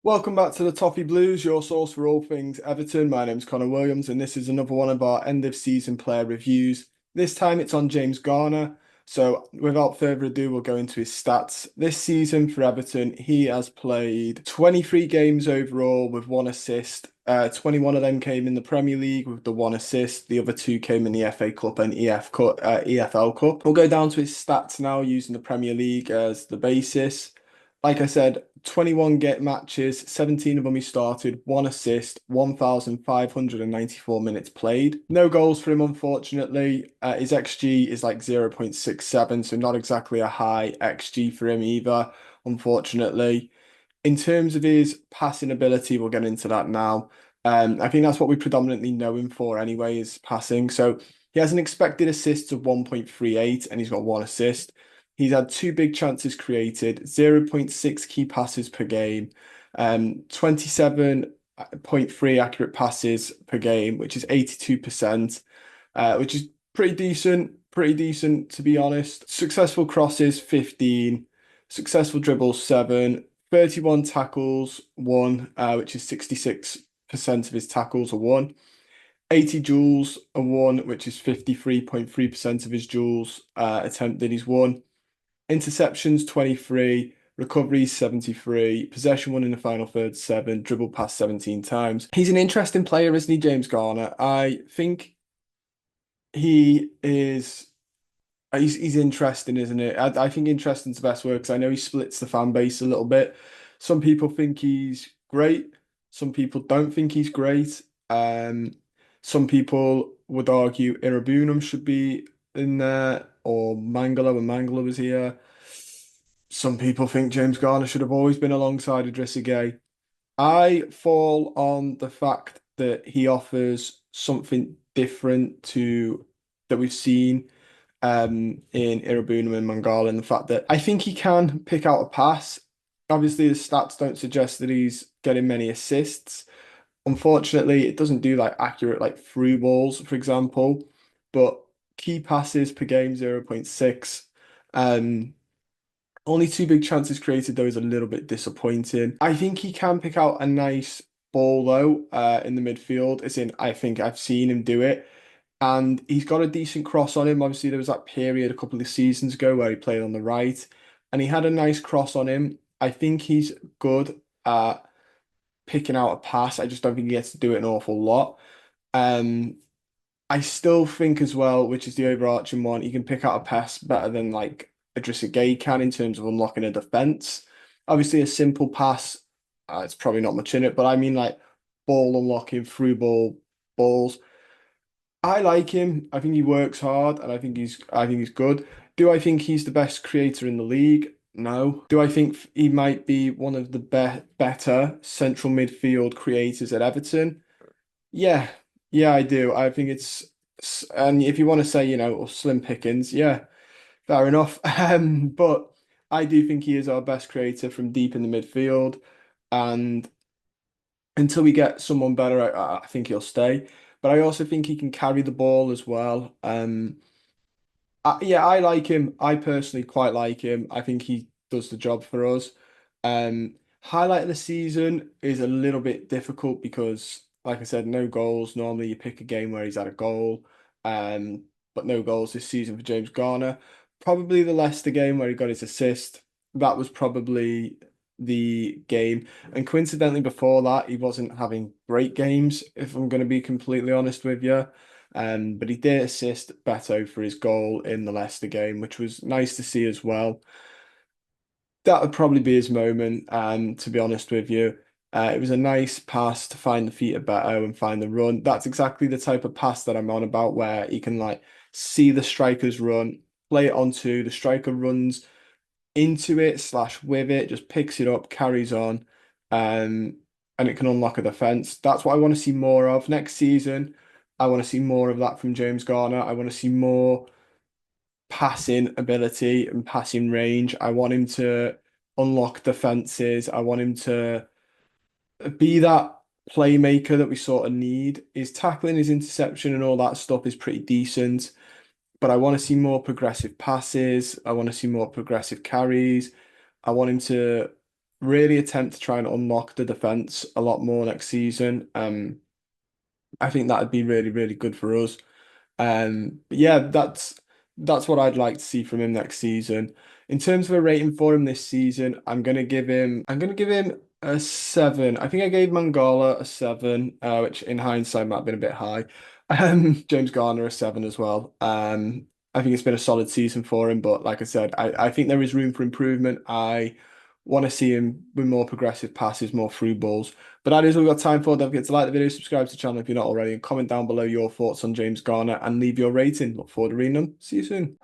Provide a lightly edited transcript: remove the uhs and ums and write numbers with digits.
Welcome back to the Toffee Blues, your source for all things Everton. My name's Connor Williams, and this is another one of our end of season player reviews. This time it's on James Garner. So, without further ado, we'll go into his stats. This season for Everton, he has played 23 games overall with one assist. 21 of them came in the Premier League with the one assist. The other two came in the FA Cup and EFL Cup. We'll go down to his stats now using the Premier League as the basis. Like I said, 21 get matches, 17 of them he started, one assist, 1,594 minutes played. No goals for him, unfortunately. His XG is like 0.67, so not exactly a high XG for him either, unfortunately. In terms of his passing ability, we'll get into that now. I think that's what we predominantly know him for anyway, is passing. So he has an expected assists of 1.38 and he's got one assist. He's had two big chances created, 0.6 key passes per game, 27.3 accurate passes per game, which is 82%, which is pretty decent to be honest. Successful crosses, 15, successful dribbles, 7, 31 tackles, 1, which is 66% of his tackles are 1. 80 duels, a 1, which is 53.3% of his duels attempted, he's 1. Interceptions 23, recoveries 73, possession one in the final third 7, dribble pass 17 times. He's an interesting player, isn't he, James Garner? I think he is. He's interesting, isn't it? I think interesting's the best word because I know he splits the fan base a little bit. Some people think he's great. Some people don't think he's great. Some people would argue Irabunum should be in there or Mangala when Mangala was here. Some people think James Garner should have always been alongside Idrissa Gueye. I fall on the fact that he offers something different to that we've seen in Irabunum and Mangala, and the fact that I think he can pick out a pass. Obviously, the stats don't suggest that he's getting many assists. Unfortunately, it doesn't do like accurate like through balls, for example, but key passes per game 0.6. Um, Only two big chances created though is a little bit disappointing. I think he can pick out a nice ball though in the midfield. As in, I think I've seen him do it. And he's got a decent cross on him. Obviously, there was that period a couple of seasons ago where he played on the right, and he had a nice cross on him. I think he's good at picking out a pass. I just don't think he gets to do it an awful lot. Um, I still think as well, which is the overarching one, he can pick out a pass better than like Idrissa Gueye can in terms of unlocking a defense. Obviously, a simple pass, it's probably not much in it, but I mean like ball unlocking, through ball balls. I like him. I think he works hard, and I think he's good. Do I think he's the best creator in the league? No. Do I think he might be one of the better central midfield creators at Everton? Yeah, yeah, I do. I think and if you want to say, slim pickings, yeah, fair enough. But I do think he is our best creator from deep in the midfield, and until we get someone better, I think he'll stay. But I also think he can carry the ball as well. Yeah, I like him. I personally quite like him. I think he does the job for us. Highlight of the season is a little bit difficult because, like I said, no goals. Normally, you pick a game where he's had a goal, but no goals this season for James Garner. Probably the Leicester game where he got his assist. That was probably the game. And coincidentally, before that, he wasn't having great games, if I'm going to be completely honest with you. But he did assist Beto for his goal in the Leicester game, which was nice to see as well. That would probably be his moment, to be honest with you. It was a nice pass to find the feet of Beto and find the run. That's exactly the type of pass that I'm on about, where he can like see the striker's run, play it onto the striker runs into it slash with it, just picks it up, carries on, um, and it can unlock a defense. That's what I want to see more of next season. I want to see more of that from James Garner. I want to see more passing ability and passing range. I want him to unlock defenses. I want him to be that playmaker that we sort of need. His tackling, his interception, and all that stuff is pretty decent, but I want to see more progressive passes. I want to see more progressive carries. I want him to really attempt to try and unlock the defense a lot more next season. I think that'd be really, really good for us. But yeah, that's what I'd like to see from him next season. In terms of a rating for him this season, I'm gonna give him a 7. I think I gave Mangala a 7, which in hindsight might have been a bit high. James Garner a 7 as well. I think it's been a solid season for him, but like I said, I think there is room for improvement. I want to see him with more progressive passes, more through balls. But that is all we've got time for. Don't forget to like the video, subscribe to the channel if you're not already, and comment down below your thoughts on James Garner and leave your rating. Look forward to reading them. See you soon.